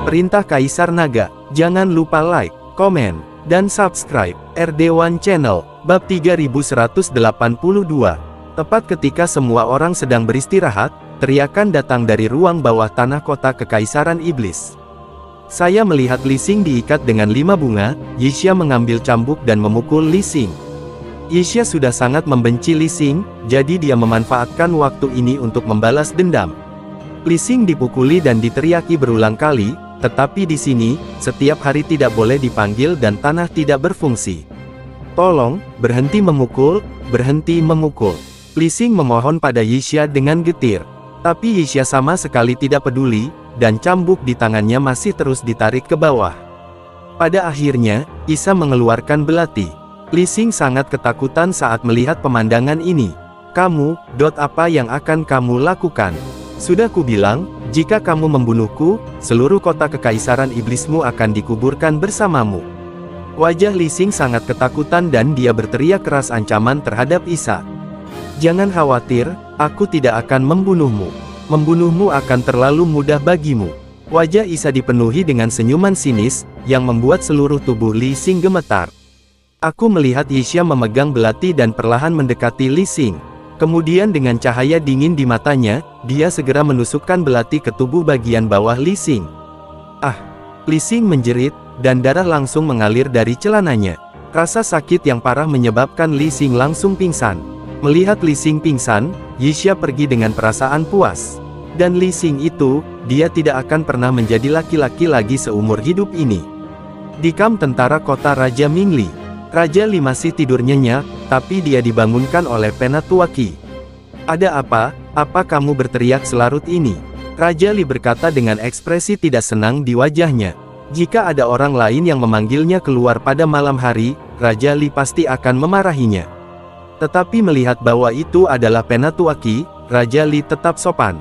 Perintah Kaisar Naga. Jangan lupa like, komen, dan subscribe RD1 Channel. Bab 3182. Tepat ketika semua orang sedang beristirahat, teriakan datang dari ruang bawah tanah kota Kekaisaran Iblis. Saya melihat Li Xing diikat dengan 5 bunga. Yixia mengambil cambuk dan memukul Li Xing. Yixia sudah sangat membenci Li Xing, jadi dia memanfaatkan waktu ini untuk membalas dendam. Li Xing dipukuli dan diteriaki berulang kali, tetapi di sini, setiap hari tidak boleh dipanggil dan tanah tidak berfungsi. Tolong, berhenti memukul, berhenti memukul. Li Xing memohon pada Yixia dengan getir. Tapi Yixia sama sekali tidak peduli, dan cambuk di tangannya masih terus ditarik ke bawah. Pada akhirnya, Isa mengeluarkan belati. Li Xing sangat ketakutan saat melihat pemandangan ini. Kamu, apa yang akan kamu lakukan? Sudah kubilang, jika kamu membunuhku, seluruh kota Kekaisaran Iblismu akan dikuburkan bersamamu. Wajah Li Xing sangat ketakutan dan dia berteriak keras ancaman terhadap Isa. Jangan khawatir, aku tidak akan membunuhmu. Membunuhmu akan terlalu mudah bagimu. Wajah Isa dipenuhi dengan senyuman sinis, yang membuat seluruh tubuh Li Xing gemetar. Aku melihat Yixia memegang belati dan perlahan mendekati Li Xing. Kemudian dengan cahaya dingin di matanya, dia segera menusukkan belati ke tubuh bagian bawah Li Xing. Ah! Li Xing menjerit, dan darah langsung mengalir dari celananya. Rasa sakit yang parah menyebabkan Li Xing langsung pingsan. Melihat Li Xing pingsan, Yixia pergi dengan perasaan puas. Dan Li Xing itu, dia tidak akan pernah menjadi laki-laki lagi seumur hidup ini. Di kamp tentara kota Raja Mingli, Raja Li masih tidur nyenyak, tapi dia dibangunkan oleh Penatuaki. Ada apa? Apa kamu berteriak selarut ini? Raja Li berkata dengan ekspresi tidak senang di wajahnya. Jika ada orang lain yang memanggilnya keluar pada malam hari, Raja Li pasti akan memarahinya. Tetapi melihat bahwa itu adalah Penatuaki, Raja Li tetap sopan.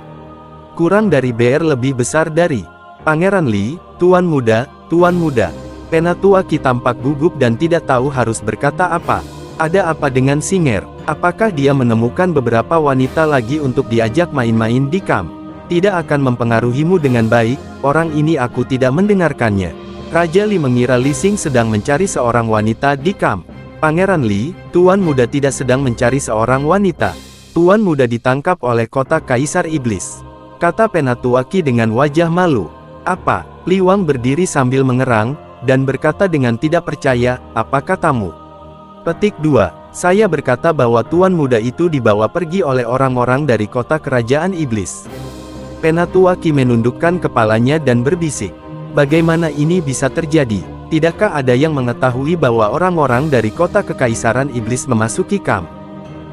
Kurang dari BR lebih besar dari Pangeran Li, Tuan Muda, Tuan Muda. Penatuaki tampak gugup dan tidak tahu harus berkata apa. Ada apa dengan Singer? Apakah dia menemukan beberapa wanita lagi untuk diajak main-main di kamp? Tidak akan mempengaruhimu dengan baik, orang ini aku tidak mendengarkannya. Raja Li mengira Li Xing sedang mencari seorang wanita di kamp. Pangeran Li, Tuan Muda tidak sedang mencari seorang wanita. Tuan Muda ditangkap oleh kota Kaisar Iblis, kata Penatuaki dengan wajah malu. Apa? Li Wang berdiri sambil mengerang, dan berkata dengan tidak percaya, apa katamu? Petik 2. Saya berkata bahwa Tuan Muda itu dibawa pergi oleh orang-orang dari kota kerajaan iblis. Penatuaki menundukkan kepalanya dan berbisik. Bagaimana ini bisa terjadi? Tidakkah ada yang mengetahui bahwa orang-orang dari kota Kekaisaran Iblis memasuki kamp?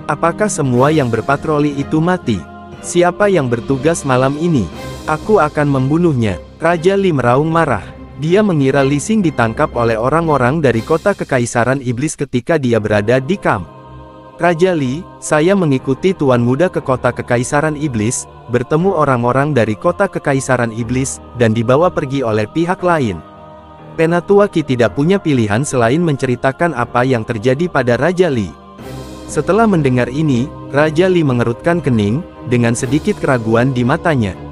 Apakah semua yang berpatroli itu mati? Siapa yang bertugas malam ini? Aku akan membunuhnya. Raja Li meraung marah. Dia mengira Li Xing ditangkap oleh orang-orang dari kota Kekaisaran Iblis ketika dia berada di kamp. Raja Li, saya mengikuti Tuan Muda ke kota Kekaisaran Iblis, bertemu orang-orang dari kota Kekaisaran Iblis, dan dibawa pergi oleh pihak lain. Penatuaki tidak punya pilihan selain menceritakan apa yang terjadi pada Raja Li. Setelah mendengar ini, Raja Li mengerutkan kening, dengan sedikit keraguan di matanya.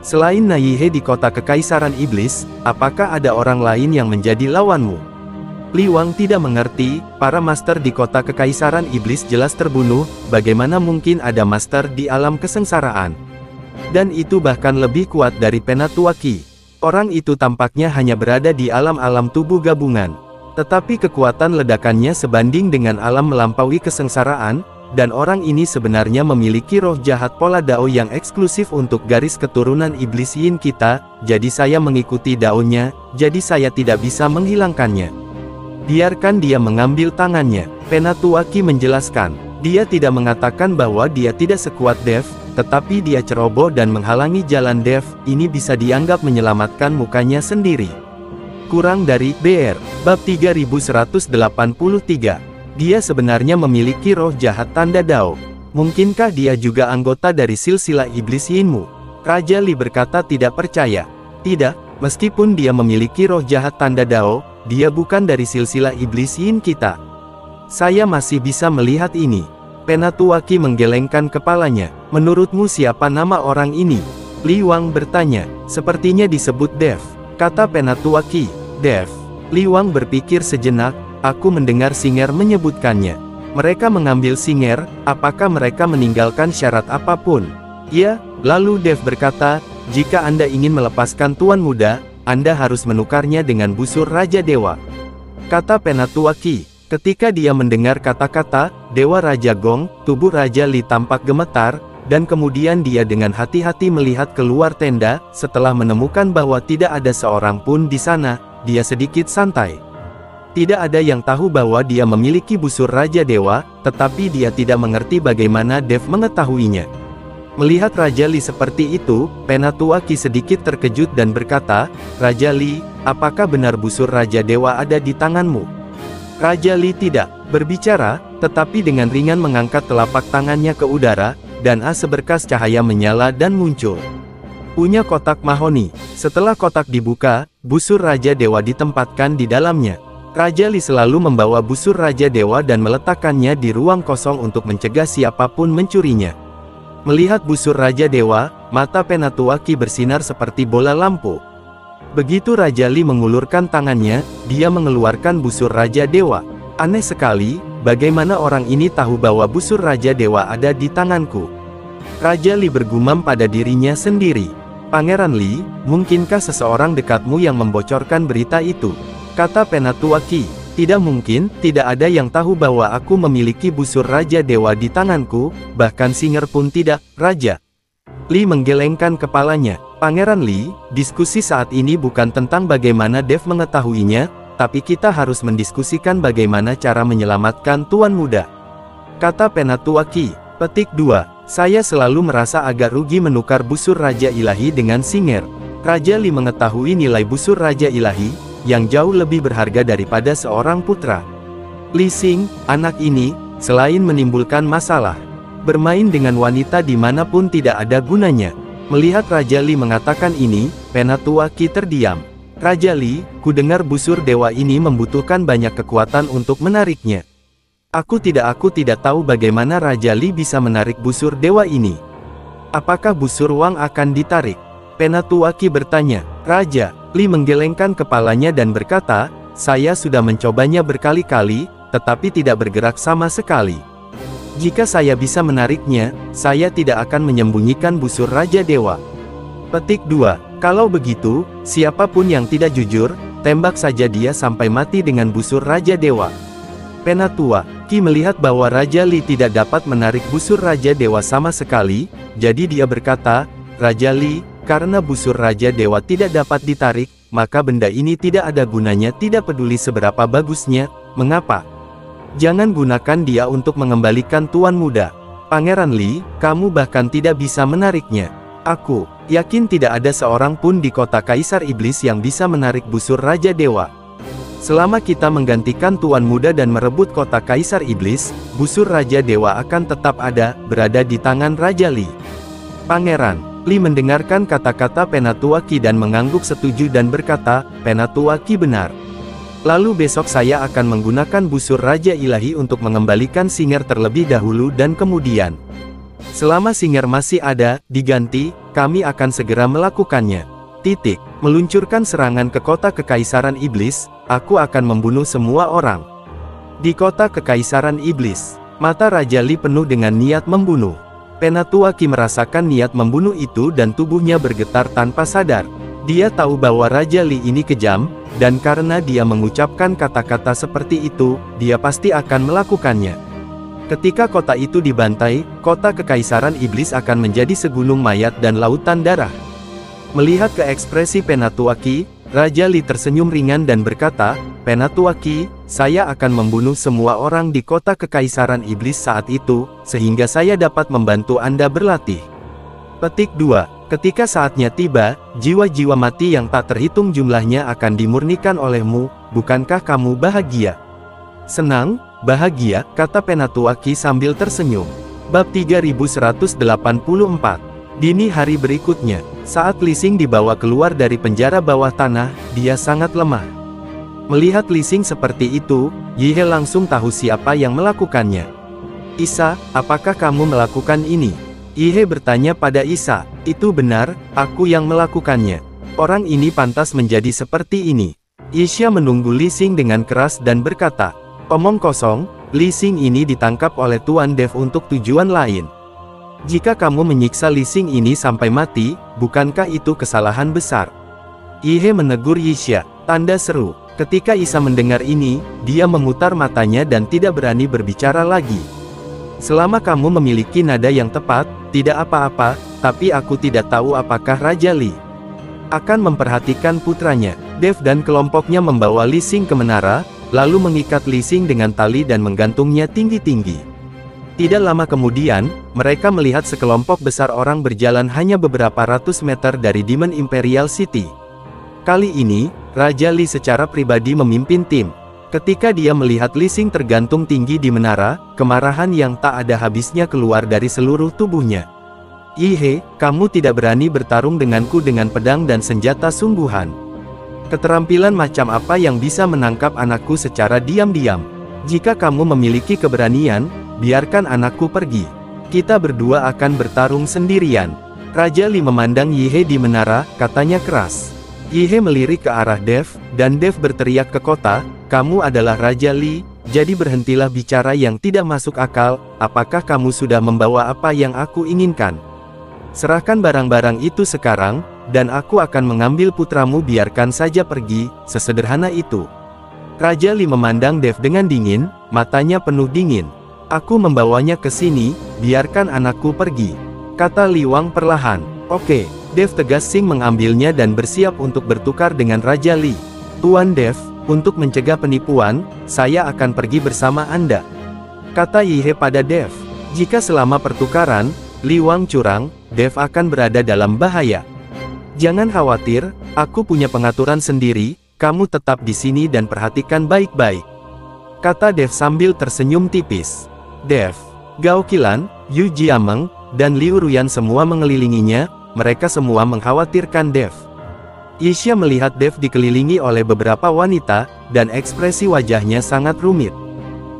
Selain Naihe di kota Kekaisaran Iblis, apakah ada orang lain yang menjadi lawanmu? Li Wang tidak mengerti, para master di kota Kekaisaran Iblis jelas terbunuh, bagaimana mungkin ada master di alam kesengsaraan? Dan itu bahkan lebih kuat dari Penatuaki. Orang itu tampaknya hanya berada di alam-alam tubuh gabungan. Tetapi kekuatan ledakannya sebanding dengan alam melampaui kesengsaraan, dan orang ini sebenarnya memiliki roh jahat pola Dao yang eksklusif untuk garis keturunan iblis Yin kita, jadi saya mengikuti Dao-nya, jadi saya tidak bisa menghilangkannya. Biarkan dia mengambil tangannya, Penatuaki menjelaskan. Dia tidak mengatakan bahwa dia tidak sekuat Dev, tetapi dia ceroboh dan menghalangi jalan Dev, ini bisa dianggap menyelamatkan mukanya sendiri. Kurang dari BR, bab 3183. Dia sebenarnya memiliki roh jahat tanda Dao. Mungkinkah dia juga anggota dari silsilah iblis Yinmu? Raja Li berkata tidak percaya. Tidak, meskipun dia memiliki roh jahat tanda Dao, dia bukan dari silsilah iblis Yin kita. Saya masih bisa melihat ini. Penatuaki menggelengkan kepalanya. Menurutmu siapa nama orang ini? Li Wang bertanya. Sepertinya disebut Dev. kata Penatua Qi. Dev. Li Wang berpikir sejenak, aku mendengar Singer menyebutkannya. Mereka mengambil Singer, apakah mereka meninggalkan syarat apapun? Ya, lalu Dev berkata, jika Anda ingin melepaskan Tuan Muda, Anda harus menukarnya dengan busur Raja Dewa. Kata Penatua Qi. Ketika dia mendengar kata-kata Dewa Raja Gong, tubuh Raja Li tampak gemetar, dan kemudian dia dengan hati-hati melihat keluar tenda. Setelah menemukan bahwa tidak ada seorang pun di sana, dia sedikit santai. Tidak ada yang tahu bahwa dia memiliki busur Raja Dewa, tetapi dia tidak mengerti bagaimana Dev mengetahuinya. Melihat Raja Li seperti itu, Penatua Qi sedikit terkejut dan berkata, Raja Li, apakah benar busur Raja Dewa ada di tanganmu? Raja Li tidak berbicara, tetapi dengan ringan mengangkat telapak tangannya ke udara, dan seberkas cahaya menyala dan muncul. Punya kotak mahoni. Setelah kotak dibuka, busur Raja Dewa ditempatkan di dalamnya. Raja Li selalu membawa busur Raja Dewa dan meletakkannya di ruang kosong untuk mencegah siapapun mencurinya. Melihat busur Raja Dewa, mata Penatua Qi bersinar seperti bola lampu. Begitu Raja Li mengulurkan tangannya, dia mengeluarkan busur Raja Dewa. Aneh sekali, bagaimana orang ini tahu bahwa busur Raja Dewa ada di tanganku? Raja Li bergumam pada dirinya sendiri. Pangeran Li, mungkinkah seseorang dekatmu yang membocorkan berita itu? Kata Penatua Qi. Tidak mungkin, tidak ada yang tahu bahwa aku memiliki busur Raja Dewa di tanganku, bahkan Singer pun tidak, Raja. Li menggelengkan kepalanya. Pangeran Li, diskusi saat ini bukan tentang bagaimana Dev mengetahuinya, tapi kita harus mendiskusikan bagaimana cara menyelamatkan Tuan Muda. Kata Penatua Qi. Petik 2. Saya selalu merasa agak rugi menukar busur Raja Ilahi dengan Singer. Raja Li mengetahui nilai busur Raja Ilahi, yang jauh lebih berharga daripada seorang putra. Li Xing, anak ini, selain menimbulkan masalah, bermain dengan wanita dimanapun tidak ada gunanya. Melihat Raja Li mengatakan ini, Penatua Qi terdiam. Raja Li, ku dengar busur dewa ini membutuhkan banyak kekuatan untuk menariknya. Aku tidak tahu bagaimana Raja Li bisa menarik busur dewa ini. Apakah busur Wang akan ditarik? Penatua Qi bertanya. Raja Li menggelengkan kepalanya dan berkata, saya sudah mencobanya berkali-kali, tetapi tidak bergerak sama sekali. Jika saya bisa menariknya, saya tidak akan menyembunyikan busur Raja Dewa. Petik 2. Kalau begitu, siapapun yang tidak jujur, tembak saja dia sampai mati dengan busur Raja Dewa. Penatua Qi melihat bahwa Raja Li tidak dapat menarik busur Raja Dewa sama sekali, jadi dia berkata, Raja Li, karena busur Raja Dewa tidak dapat ditarik, maka benda ini tidak ada gunanya, tidak peduli seberapa bagusnya. Mengapa? Jangan gunakan dia untuk mengembalikan Tuan Muda. Pangeran Li, kamu bahkan tidak bisa menariknya. Aku yakin tidak ada seorang pun di kota Kaisar Iblis yang bisa menarik busur Raja Dewa. Selama kita menggantikan Tuan Muda dan merebut kota Kaisar Iblis, busur Raja Dewa akan tetap ada, berada di tangan Raja Li. Pangeran Li mendengarkan kata-kata Penatua Qi dan mengangguk setuju dan berkata, Penatua Qi benar. Lalu besok saya akan menggunakan busur Raja Ilahi untuk mengembalikan Singer terlebih dahulu dan kemudian, selama Singer masih ada, diganti, kami akan segera melakukannya. Titik. Meluncurkan serangan ke kota Kekaisaran Iblis, aku akan membunuh semua orang. Di kota Kekaisaran Iblis, mata Raja Li penuh dengan niat membunuh. Penatua Qi merasakan niat membunuh itu dan tubuhnya bergetar tanpa sadar. Dia tahu bahwa Raja Li ini kejam, dan karena dia mengucapkan kata-kata seperti itu, dia pasti akan melakukannya. Ketika kota itu dibantai, kota Kekaisaran Iblis akan menjadi segunung mayat dan lautan darah. Melihat ke ekspresi Penatua Qi, Raja Li tersenyum ringan dan berkata, Penatua Qi, saya akan membunuh semua orang di kota Kekaisaran Iblis saat itu, sehingga saya dapat membantu Anda berlatih. Petik 2. Ketika saatnya tiba, jiwa-jiwa mati yang tak terhitung jumlahnya akan dimurnikan olehmu, bukankah kamu bahagia? Senang, bahagia, kata Penatua Qi sambil tersenyum. Bab 3184. Dini hari berikutnya, saat Li Xing dibawa keluar dari penjara bawah tanah, dia sangat lemah. Melihat Li Xing seperti itu, Yi He langsung tahu siapa yang melakukannya. Isa, apakah kamu melakukan ini? Yi He bertanya pada Isa. Itu benar, aku yang melakukannya. Orang ini pantas menjadi seperti ini. Yixia menunggu Li Xing dengan keras dan berkata, "Omong kosong, Li Xing ini ditangkap oleh Tuan Dev untuk tujuan lain. Jika kamu menyiksa Li Xing ini sampai mati, bukankah itu kesalahan besar?" Yihe menegur Yixia, tanda seru. Ketika Isa mendengar ini, dia memutar matanya dan tidak berani berbicara lagi. "Selama kamu memiliki nada yang tepat, tidak apa-apa, tapi aku tidak tahu apakah Raja Li akan memperhatikan putranya." Dev dan kelompoknya membawa Li Xing ke menara, lalu mengikat Li Xing dengan tali dan menggantungnya tinggi-tinggi. Tidak lama kemudian, mereka melihat sekelompok besar orang berjalan hanya beberapa ratus meter dari Demon Imperial City. Kali ini, Raja Li secara pribadi memimpin tim. Ketika dia melihat Li Xing tergantung tinggi di menara, kemarahan yang tak ada habisnya keluar dari seluruh tubuhnya. "Yihe, kamu tidak berani bertarung denganku dengan pedang dan senjata sungguhan. Keterampilan macam apa yang bisa menangkap anakku secara diam-diam? Jika kamu memiliki keberanian, biarkan anakku pergi. Kita berdua akan bertarung sendirian." Raja Li memandang Yihe di menara, katanya keras. Yihe melirik ke arah Dev, dan Dev berteriak ke kota, "Kamu adalah Raja Li, jadi berhentilah bicara yang tidak masuk akal. Apakah kamu sudah membawa apa yang aku inginkan? Serahkan barang-barang itu sekarang, dan aku akan mengambil putramu. Biarkan saja pergi, sesederhana itu." Raja Li memandang Dev dengan dingin, matanya penuh dingin. "Aku membawanya ke sini, biarkan anakku pergi," kata Li Wang perlahan. "Oke." Dev tegas Xing mengambilnya dan bersiap untuk bertukar dengan Raja Li. "Tuan Dev, untuk mencegah penipuan, saya akan pergi bersama Anda," kata Yihe pada Dev. Jika selama pertukaran, Li Wang curang, Dev akan berada dalam bahaya. "Jangan khawatir, aku punya pengaturan sendiri, kamu tetap di sini dan perhatikan baik-baik," kata Dev sambil tersenyum tipis. Dev, Gao Qilan, Yu Jiameng, dan Liu Ruyan semua mengelilinginya. Mereka semua mengkhawatirkan Dev. Yixia melihat Dev dikelilingi oleh beberapa wanita, dan ekspresi wajahnya sangat rumit.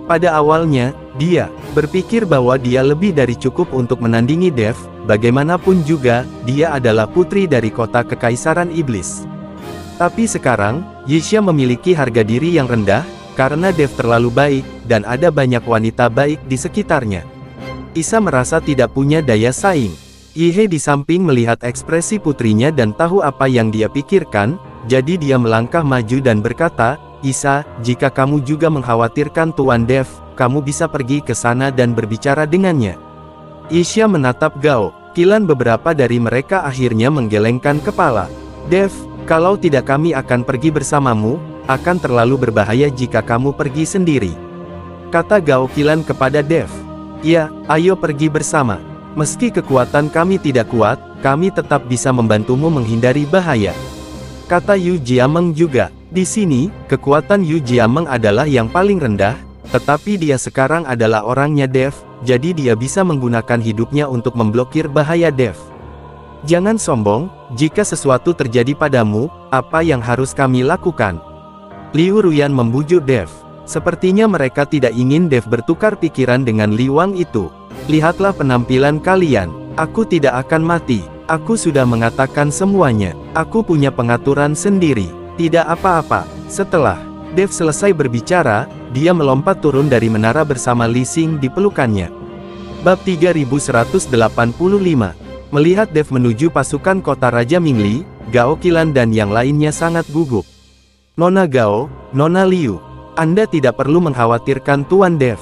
Pada awalnya, dia berpikir bahwa dia lebih dari cukup untuk menandingi Dev. Bagaimanapun juga, dia adalah putri dari kota Kekaisaran Iblis. Tapi sekarang, Yixia memiliki harga diri yang rendah, karena Dev terlalu baik, dan ada banyak wanita baik di sekitarnya. Isa merasa tidak punya daya saing. Yihe di samping melihat ekspresi putrinya dan tahu apa yang dia pikirkan, jadi dia melangkah maju dan berkata, "Isa, jika kamu juga mengkhawatirkan Tuan Dev, kamu bisa pergi ke sana dan berbicara dengannya." Yixia menatap Gao Qilan. Beberapa dari mereka akhirnya menggelengkan kepala. "Dev, kalau tidak kami akan pergi bersamamu, akan terlalu berbahaya jika kamu pergi sendiri," kata Gao Qilan kepada Dev. "Ya, ayo pergi bersama. Meski kekuatan kami tidak kuat, kami tetap bisa membantumu menghindari bahaya," kata Yu Jiameng juga. Di sini, kekuatan Yu Jiameng adalah yang paling rendah, tetapi dia sekarang adalah orangnya Dev, jadi dia bisa menggunakan hidupnya untuk memblokir bahaya Dev. "Jangan sombong, jika sesuatu terjadi padamu, apa yang harus kami lakukan?" Liu Ruyan membujuk Dev. Sepertinya mereka tidak ingin Dev bertukar pikiran dengan Li Wang itu. "Lihatlah penampilan kalian. Aku tidak akan mati. Aku sudah mengatakan semuanya. Aku punya pengaturan sendiri. Tidak apa-apa." Setelah Dev selesai berbicara, dia melompat turun dari menara bersama Li Xing di pelukannya. Bab 3185. Melihat Dev menuju pasukan kota Raja Mingli, Gao Qilan dan yang lainnya sangat gugup. "Nona Gao, Nona Liu, Anda tidak perlu mengkhawatirkan Tuan Dev.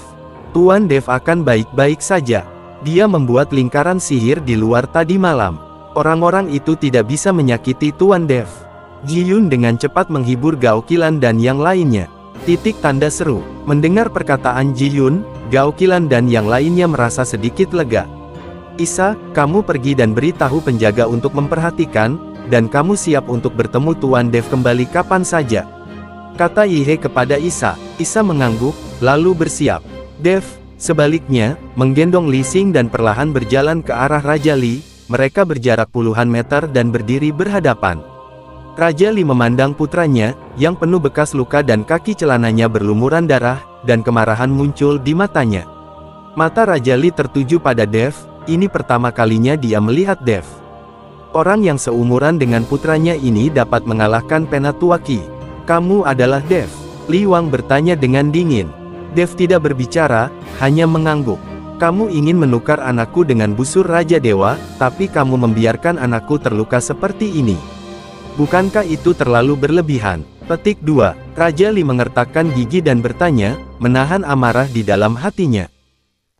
Tuan Dev akan baik-baik saja. Dia membuat lingkaran sihir di luar tadi malam. Orang-orang itu tidak bisa menyakiti Tuan Dev." Ji Yun dengan cepat menghibur Gao Qilan dan yang lainnya. Tanda seru. Mendengar perkataan Ji Yun, Gao Qilan dan yang lainnya merasa sedikit lega. "Isa, kamu pergi dan beritahu penjaga untuk memperhatikan, dan kamu siap untuk bertemu Tuan Dev kembali kapan saja," kata Yihe kepada Isa. Isa mengangguk, lalu bersiap. Dev, sebaliknya, menggendong Li Xing dan perlahan berjalan ke arah Raja Li. Mereka berjarak puluhan meter dan berdiri berhadapan. Raja Li memandang putranya, yang penuh bekas luka dan kaki celananya berlumuran darah, dan kemarahan muncul di matanya. Mata Raja Li tertuju pada Dev. Ini pertama kalinya dia melihat Dev. Orang yang seumuran dengan putranya ini dapat mengalahkan Penatuaki. Kamu adalah Dev? Li Wang bertanya dengan dingin. Dev tidak berbicara, hanya mengangguk. Kamu ingin menukar anakku dengan busur Raja Dewa, tapi kamu membiarkan anakku terluka seperti ini. Bukankah itu terlalu berlebihan? Petik 2. Raja Li mengertakkan gigi dan bertanya, menahan amarah di dalam hatinya.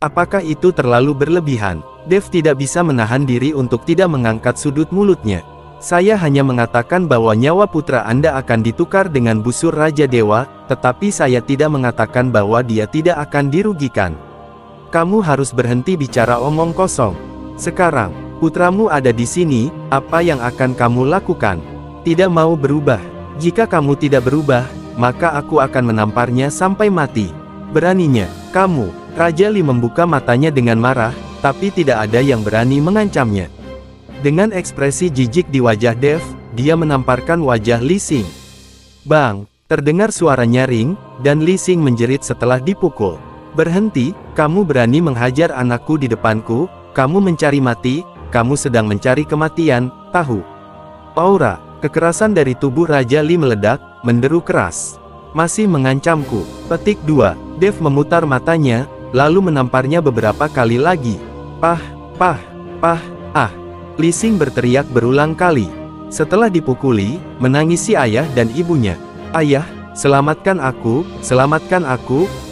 Apakah itu terlalu berlebihan? Dev tidak bisa menahan diri untuk tidak mengangkat sudut mulutnya. Saya hanya mengatakan bahwa nyawa putra Anda akan ditukar dengan busur Raja Dewa, tetapi saya tidak mengatakan bahwa dia tidak akan dirugikan. Kamu harus berhenti bicara omong kosong. Sekarang, putramu ada di sini, apa yang akan kamu lakukan? Tidak mau berubah. Jika kamu tidak berubah, maka aku akan menamparnya sampai mati. Beraninya, kamu. Raja Li membuka matanya dengan marah, tapi tidak ada yang berani mengancamnya. Dengan ekspresi jijik di wajah Dev, dia menamparkan wajah Li Xing. Bang! Terdengar suara nyaring, dan Li Xing menjerit setelah dipukul. Berhenti, kamu berani menghajar anakku di depanku, kamu mencari mati, kamu sedang mencari kematian, tahu? Aura, kekerasan dari tubuh Raja Li meledak, menderu keras. Masih mengancamku. Petik 2. Dev memutar matanya, lalu menamparnya beberapa kali lagi. Pah, pah, pah, ah. Li Xing berteriak berulang kali. Setelah dipukuli, menangisi ayah dan ibunya. Ayah, selamatkan aku,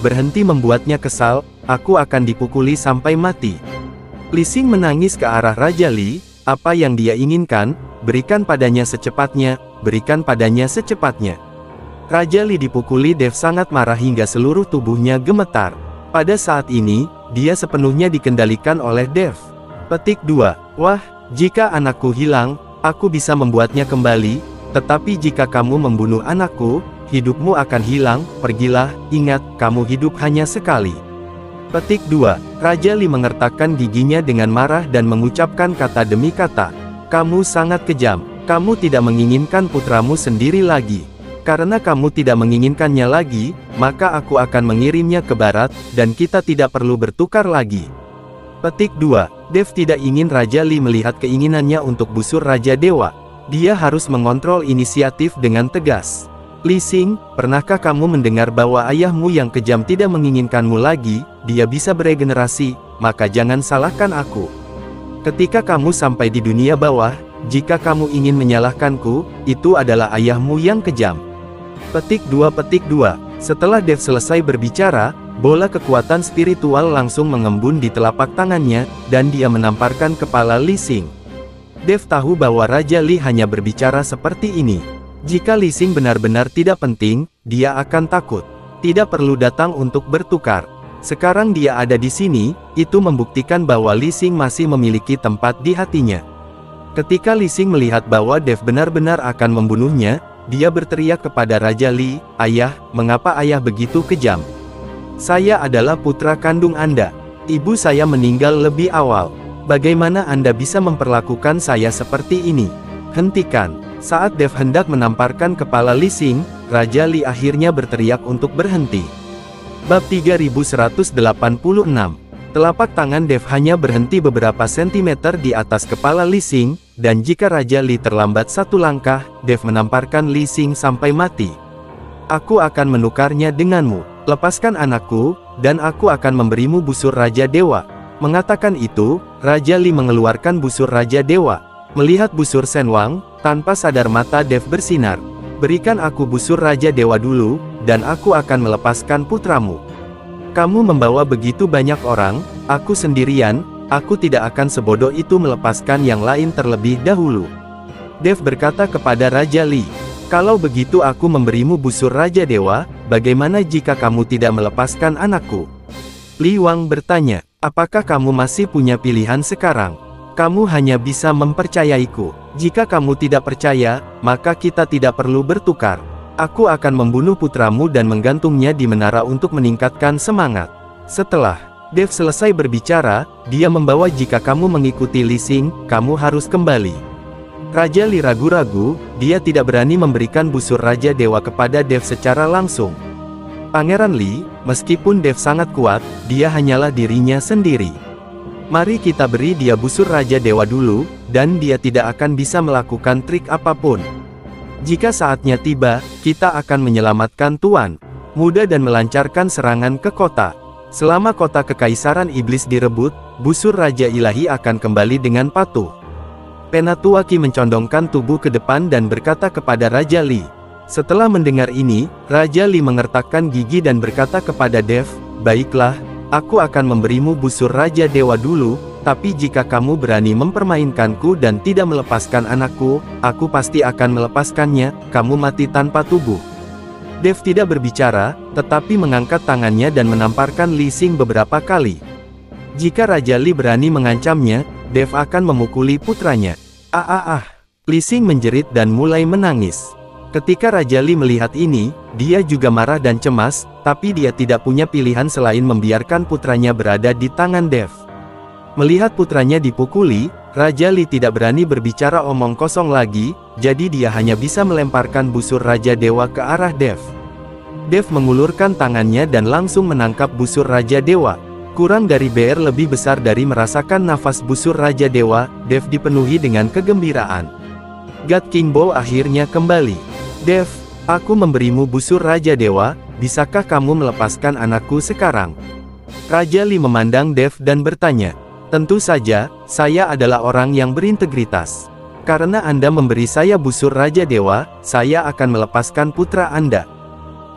berhenti membuatnya kesal, aku akan dipukuli sampai mati. Li Xing menangis ke arah Raja Li, apa yang dia inginkan, berikan padanya secepatnya, berikan padanya secepatnya. Raja Li dipukuli Dev sangat marah hingga seluruh tubuhnya gemetar. Pada saat ini, dia sepenuhnya dikendalikan oleh Dev. Petik 2. Wah, jika anakku hilang, aku bisa membuatnya kembali, tetapi jika kamu membunuh anakku, hidupmu akan hilang, pergilah, ingat, kamu hidup hanya sekali. Petik 2. Raja Li mengertakkan giginya dengan marah dan mengucapkan kata demi kata. Kamu sangat kejam, kamu tidak menginginkan putramu sendiri lagi. Karena kamu tidak menginginkannya lagi, maka aku akan mengirimnya ke barat, dan kita tidak perlu bertukar lagi. Petik 2. Dev tidak ingin Raja Li melihat keinginannya untuk busur Raja Dewa. Dia harus mengontrol inisiatif dengan tegas. Li Xing, pernahkah kamu mendengar bahwa ayahmu yang kejam tidak menginginkanmu lagi, dia bisa beregenerasi, maka jangan salahkan aku. Ketika kamu sampai di dunia bawah, jika kamu ingin menyalahkanku, itu adalah ayahmu yang kejam. Petik 2. Setelah Dev selesai berbicara, bola kekuatan spiritual langsung mengembun di telapak tangannya, dan dia menamparkan kepala Li Xing. Dev tahu bahwa Raja Li hanya berbicara seperti ini. Jika Li Xing benar-benar tidak penting, dia akan takut. Tidak perlu datang untuk bertukar. Sekarang dia ada di sini, itu membuktikan bahwa Li Xing masih memiliki tempat di hatinya. Ketika Li Xing melihat bahwa Dev benar-benar akan membunuhnya, dia berteriak kepada Raja Li, "Ayah, mengapa ayah begitu kejam? Saya adalah putra kandung Anda. Ibu saya meninggal lebih awal. Bagaimana Anda bisa memperlakukan saya seperti ini? Hentikan!" Saat Dev hendak menamparkan kepala Li Xing, Raja Li akhirnya berteriak untuk berhenti. Bab 3186. Telapak tangan Dev hanya berhenti beberapa sentimeter di atas kepala Li Xing, dan jika Raja Li terlambat satu langkah, Dev menamparkan Li Xing sampai mati. Aku akan menukarnya denganmu. Lepaskan anakku, dan aku akan memberimu busur Raja Dewa. Mengatakan itu, Raja Li mengeluarkan busur Raja Dewa. Melihat busur Shen Wang, tanpa sadar mata Dev bersinar. Berikan aku busur Raja Dewa dulu, dan aku akan melepaskan putramu. Kamu membawa begitu banyak orang, aku sendirian, aku tidak akan sebodoh itu melepaskan yang lain terlebih dahulu. Dev berkata kepada Raja Li, kalau begitu aku memberimu busur Raja Dewa, bagaimana jika kamu tidak melepaskan anakku? Li Wang bertanya, apakah kamu masih punya pilihan sekarang? Kamu hanya bisa mempercayaiku. Jika kamu tidak percaya, maka kita tidak perlu bertukar. Aku akan membunuh putramu dan menggantungnya di menara untuk meningkatkan semangat. Setelah Dev selesai berbicara, dia membawa jika kamu mengikuti Li Xing, kamu harus kembali. Raja Li ragu-ragu, dia tidak berani memberikan busur Raja Dewa kepada Dev secara langsung. Pangeran Li, meskipun Dev sangat kuat, dia hanyalah dirinya sendiri. Mari kita beri dia busur Raja Dewa dulu, dan dia tidak akan bisa melakukan trik apapun. Jika saatnya tiba, kita akan menyelamatkan Tuan Muda dan melancarkan serangan ke kota. Selama kota Kekaisaran Iblis direbut, busur Raja Ilahi akan kembali dengan patuh. Penatua Qi mencondongkan tubuh ke depan dan berkata kepada Raja Li. Setelah mendengar ini, Raja Li mengertakkan gigi dan berkata kepada Dev, "Baiklah, aku akan memberimu busur Raja Dewa dulu, tapi jika kamu berani mempermainkanku dan tidak melepaskan anakku, aku pasti akan melepaskannya, kamu mati tanpa tubuh." Dev tidak berbicara, tetapi mengangkat tangannya dan menamparkan Li Xing beberapa kali. Jika Raja Li berani mengancamnya, Dev akan memukuli putranya. Li Xing menjerit dan mulai menangis. Ketika Raja Li melihat ini, dia juga marah dan cemas, tapi dia tidak punya pilihan selain membiarkan putranya berada di tangan Dev. Melihat putranya dipukuli, Raja Li tidak berani berbicara omong kosong lagi, jadi dia hanya bisa melemparkan busur Raja Dewa ke arah Dev. Dev mengulurkan tangannya dan langsung menangkap busur Raja Dewa. Kurang dari BR lebih besar dari merasakan nafas busur Raja Dewa, Dev dipenuhi dengan kegembiraan. God King Bow akhirnya kembali. Dev, aku memberimu busur Raja Dewa, bisakah kamu melepaskan anakku sekarang? Raja Li memandang Dev dan bertanya. Tentu saja, saya adalah orang yang berintegritas. Karena Anda memberi saya busur Raja Dewa, saya akan melepaskan putra Anda.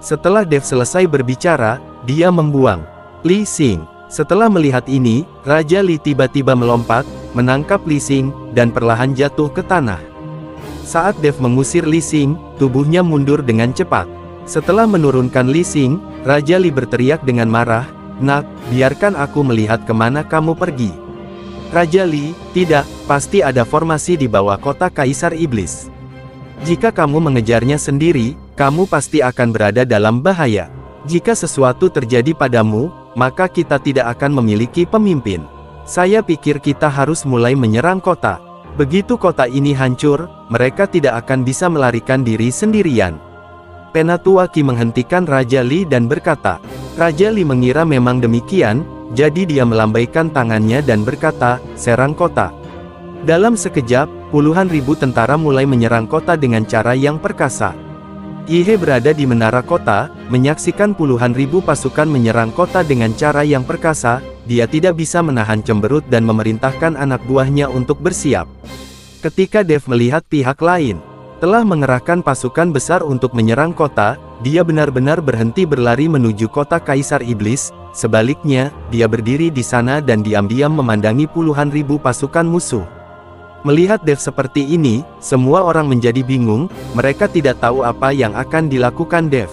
Setelah Dev selesai berbicara, dia membuang Li Xing. Setelah melihat ini, Raja Li tiba-tiba melompat, menangkap Li Xing, dan perlahan jatuh ke tanah. Saat Dev mengusir Li Xing, tubuhnya mundur dengan cepat. Setelah menurunkan Li Xing, Raja Li berteriak dengan marah, "Nak, biarkan aku melihat kemana kamu pergi." Raja Li, tidak, pasti ada formasi di bawah kota Kaisar Iblis. Jika kamu mengejarnya sendiri, kamu pasti akan berada dalam bahaya. Jika sesuatu terjadi padamu, maka kita tidak akan memiliki pemimpin. Saya pikir kita harus mulai menyerang kota. Begitu kota ini hancur, mereka tidak akan bisa melarikan diri sendirian. Penatua Qi menghentikan Raja Li dan berkata, Raja Li mengira memang demikian, jadi dia melambaikan tangannya dan berkata, serang kota. Dalam sekejap, puluhan ribu tentara mulai menyerang kota dengan cara yang perkasa. Yihe berada di menara kota, menyaksikan puluhan ribu pasukan menyerang kota dengan cara yang perkasa, dia tidak bisa menahan cemberut dan memerintahkan anak buahnya untuk bersiap. Ketika Dev melihat pihak lain telah mengerahkan pasukan besar untuk menyerang kota, dia benar-benar berhenti berlari menuju kota Kaisar Iblis. Sebaliknya, dia berdiri di sana dan diam-diam memandangi puluhan ribu pasukan musuh. Melihat Dev seperti ini, semua orang menjadi bingung, mereka tidak tahu apa yang akan dilakukan Dev.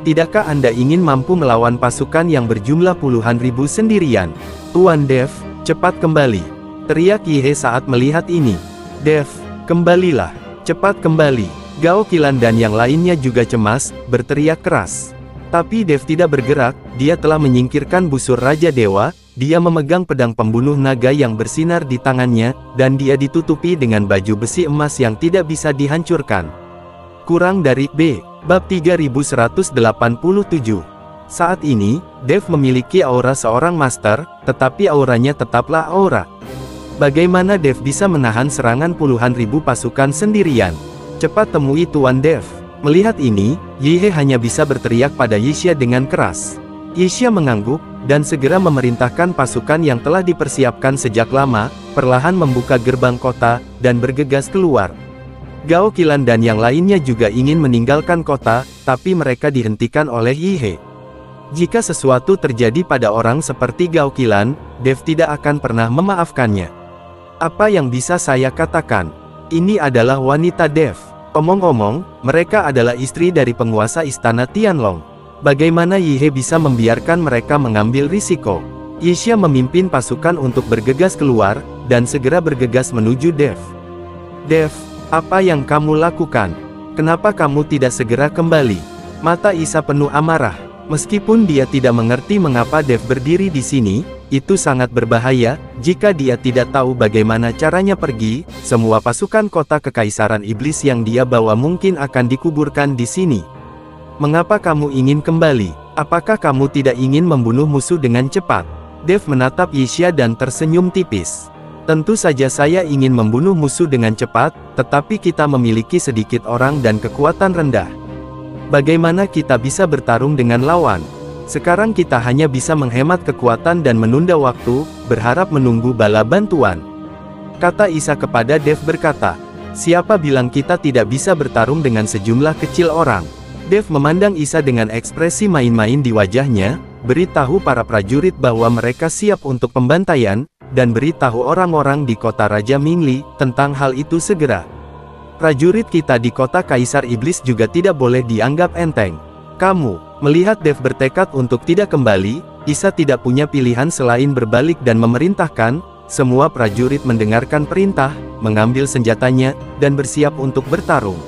Tidakkah Anda ingin mampu melawan pasukan yang berjumlah puluhan ribu sendirian? Tuan Dev, cepat kembali, teriak Yihe saat melihat ini. Dev, kembalilah, cepat kembali. Gao Qilan dan yang lainnya juga cemas, berteriak keras. Tapi Dev tidak bergerak, dia telah menyingkirkan busur Raja Dewa, dia memegang pedang pembunuh naga yang bersinar di tangannya, dan dia ditutupi dengan baju besi emas yang tidak bisa dihancurkan. Kurang dari B. Bab 3187. Saat ini, Dev memiliki aura seorang master, tetapi auranya tetaplah aura. Bagaimana Dev bisa menahan serangan puluhan ribu pasukan sendirian? Cepat temui Tuan Dev. Melihat ini, Yihe hanya bisa berteriak pada Yixia dengan keras. Yixia mengangguk, dan segera memerintahkan pasukan yang telah dipersiapkan sejak lama, perlahan membuka gerbang kota, dan bergegas keluar. Gao Qilan dan yang lainnya juga ingin meninggalkan kota, tapi mereka dihentikan oleh Yihe. Jika sesuatu terjadi pada orang seperti Gao Qilan, Dev tidak akan pernah memaafkannya. Apa yang bisa saya katakan? Ini adalah wanita Dev. Omong-omong, mereka adalah istri dari penguasa istana Tianlong. Bagaimana Yihe bisa membiarkan mereka mengambil risiko? Yixia memimpin pasukan untuk bergegas keluar, dan segera bergegas menuju Dev. Dev, apa yang kamu lakukan? Kenapa kamu tidak segera kembali? Mata Isa penuh amarah. Meskipun dia tidak mengerti mengapa Dev berdiri di sini, itu sangat berbahaya. Jika dia tidak tahu bagaimana caranya pergi, semua pasukan kota Kekaisaran Iblis yang dia bawa mungkin akan dikuburkan di sini. Mengapa kamu ingin kembali? Apakah kamu tidak ingin membunuh musuh dengan cepat? Dev menatap Yixia dan tersenyum tipis. Tentu saja saya ingin membunuh musuh dengan cepat, tetapi kita memiliki sedikit orang dan kekuatan rendah. Bagaimana kita bisa bertarung dengan lawan? Sekarang kita hanya bisa menghemat kekuatan dan menunda waktu, berharap menunggu bala bantuan. Kata Isa kepada Dev berkata, siapa bilang kita tidak bisa bertarung dengan sejumlah kecil orang? Dev memandang Isa dengan ekspresi main-main di wajahnya, beritahu para prajurit bahwa mereka siap untuk pembantaian, dan beritahu orang-orang di kota Raja Mingli tentang hal itu segera. Prajurit kita di kota Kaisar Iblis juga tidak boleh dianggap enteng. Kamu, melihat Dev bertekad untuk tidak kembali, Isa tidak punya pilihan selain berbalik dan memerintahkan, semua prajurit mendengarkan perintah, mengambil senjatanya, dan bersiap untuk bertarung.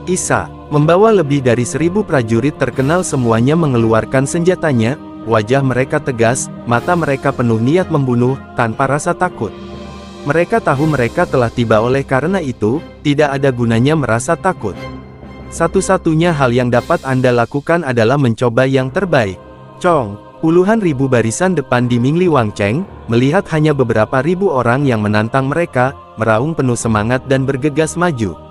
Isa, membawa lebih dari 1000 prajurit terkenal semuanya mengeluarkan senjatanya, wajah mereka tegas, mata mereka penuh niat membunuh, tanpa rasa takut. Mereka tahu mereka telah tiba oleh karena itu, tidak ada gunanya merasa takut. Satu-satunya hal yang dapat Anda lakukan adalah mencoba yang terbaik. Chong, puluhan ribu barisan depan di Mingli Wangcheng, melihat hanya beberapa ribu orang yang menantang mereka, meraung penuh semangat dan bergegas maju.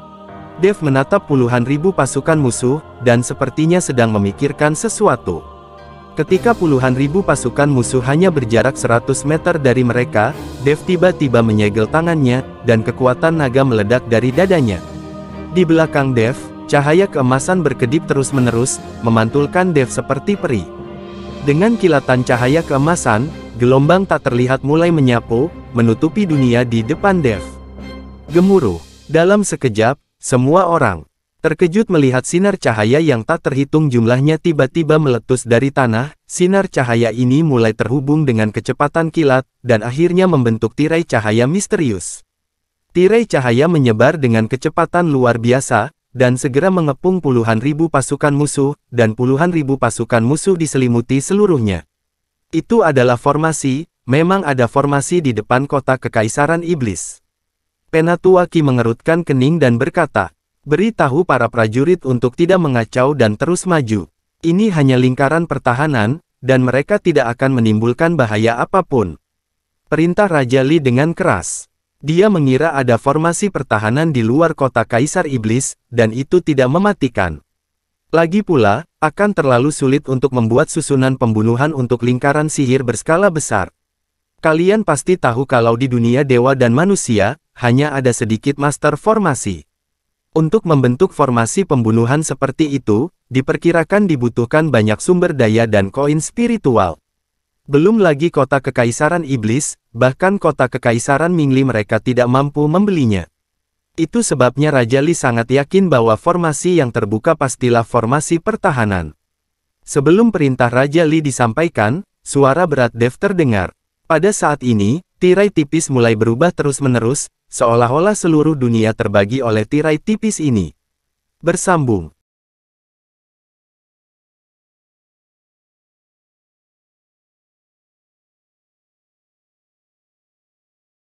Dev menatap puluhan ribu pasukan musuh, dan sepertinya sedang memikirkan sesuatu. Ketika puluhan ribu pasukan musuh hanya berjarak 100 meter dari mereka, Dev tiba-tiba menyegel tangannya, dan kekuatan naga meledak dari dadanya. Di belakang Dev, cahaya keemasan berkedip terus-menerus, memantulkan Dev seperti peri. Dengan kilatan cahaya keemasan, gelombang tak terlihat mulai menyapu, menutupi dunia di depan Dev. Gemuruh. Dalam sekejap, semua orang terkejut melihat sinar cahaya yang tak terhitung jumlahnya tiba-tiba meletus dari tanah. Sinar cahaya ini mulai terhubung dengan kecepatan kilat, dan akhirnya membentuk tirai cahaya misterius. Tirai cahaya menyebar dengan kecepatan luar biasa, dan segera mengepung puluhan ribu pasukan musuh, dan puluhan ribu pasukan musuh diselimuti seluruhnya. Itu adalah formasi, memang ada formasi di depan kota Kekaisaran Iblis. Penatua Qi mengerutkan kening dan berkata, beritahu para prajurit untuk tidak mengacau dan terus maju. Ini hanya lingkaran pertahanan, dan mereka tidak akan menimbulkan bahaya apapun. Perintah Raja Li dengan keras. Dia mengira ada formasi pertahanan di luar kota Kaisar Iblis, dan itu tidak mematikan. Lagi pula, akan terlalu sulit untuk membuat susunan pembunuhan untuk lingkaran sihir berskala besar. Kalian pasti tahu kalau di dunia dewa dan manusia, hanya ada sedikit master formasi. Untuk membentuk formasi pembunuhan seperti itu, diperkirakan dibutuhkan banyak sumber daya dan koin spiritual. Belum lagi kota Kekaisaran Iblis, bahkan kota Kekaisaran Mingli mereka tidak mampu membelinya. Itu sebabnya Raja Li sangat yakin bahwa formasi yang terbuka pastilah formasi pertahanan. Sebelum perintah Raja Li disampaikan, suara berat Dev terdengar. Pada saat ini, tirai tipis mulai berubah terus-menerus, seolah-olah seluruh dunia terbagi oleh tirai tipis ini. Bersambung.